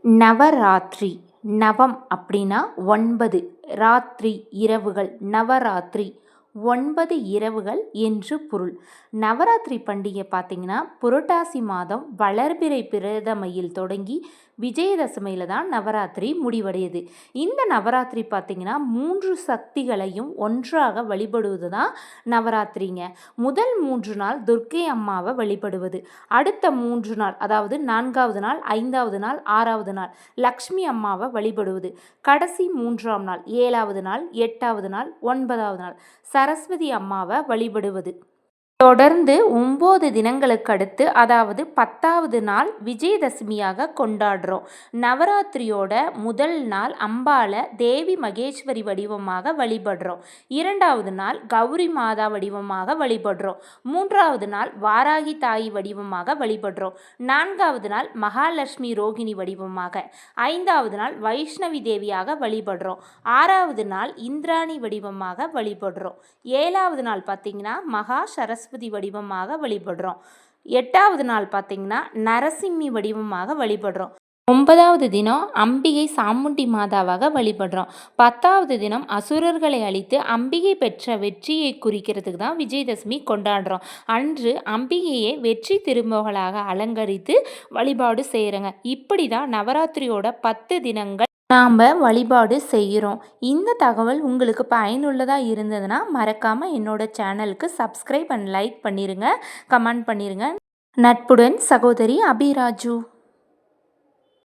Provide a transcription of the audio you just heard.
நவராத்திரி. நவம் அப்படின்னா 9, ராத்திரி இரவுகள், நவராத்திரி 9 இரவுகள் என்று பொருள். நவராத்திரி பண்டிகை பார்த்திங்கன்னா புரட்டாசி மாதம் வளர்பிறை பிரதமையில் தொடங்கி விஜயதசமியில் தான் நவராத்திரி முடிவடையுது. இந்த நவராத்திரி பார்த்திங்கன்னா 3 சக்திகளையும் ஒன்றாக வழிபடுவது தான் நவராத்திரிங்க. முதல் 3 நாள் துர்க்கை அம்மாவை வழிபடுவது, அடுத்த 3 நாள் அதாவது 4வது நாள், 5வது நாள், 6வது நாள் லக்ஷ்மி அம்மாவை வழிபடுவது, கடைசி 3ஆம் நாள் 7வது நாள், 8வது நாள், 9வது நாள் சரஸ்வதி அம்மாவை வழிபடுவது. தொடர்ந்து 9 தினங்களுக்கு அடுத்து அதாவது 10வது நாள் விஜயதசமியாக கொண்டாடுறோம். நவராத்திரியோட முதல் நாள் அம்பாளை தேவி மகேஸ்வரி வடிவமாக வழிபடுறோம். 2வது நாள் கௌரி மாதா வடிவமாக வழிபடுறோம். 3வது நாள் வாராகி தாய் வடிவமாக வழிபடுறோம். 4வது நாள் மகாலட்சுமி ரோகிணி வடிவமாக, 5வது நாள் வைஷ்ணவி தேவியாக வழிபடுறோம். 6வது நாள் இந்திராணி வடிவமாக வழிபடுறோம். 7வது நாள் பார்த்திங்கன்னா மகா சரஸ்வதி வடிவமாக வழிபடுறோம். 8வது நாள் பார்த்திங்கன்னா நரசிம்மி வடிவமாக வழிபடுறோம். 9வது தினம் அம்பிகை சாமுண்டி மாதாவாக வழிபடுறோம். 10வது தினம் அசுரர்களை அழித்து அம்பிகை பெற்ற வெற்றியை குறிக்கிறதுக்கு தான் விஜயதசமி கொண்டாடுறோம். அன்று அம்பிகையை வெற்றி திருமகளாக அலங்கரித்து வழிபாடு செய்கிறோங்க. இப்படி தான் நவராத்திரியோட 10 தினங்கள் நாம் வழிபாடு செய்கிறோம். இந்த தகவல் உங்களுக்கு பயனுள்ளதாக இருந்ததுன்னா மறக்காமல் என்னோட சேனலுக்கு சப்ஸ்கிரைப் அண்ட் லைக் பண்ணிடுங்க, கமெண்ட் பண்ணிடுங்க. நட்புடன் சகோதரி அபிராஜு.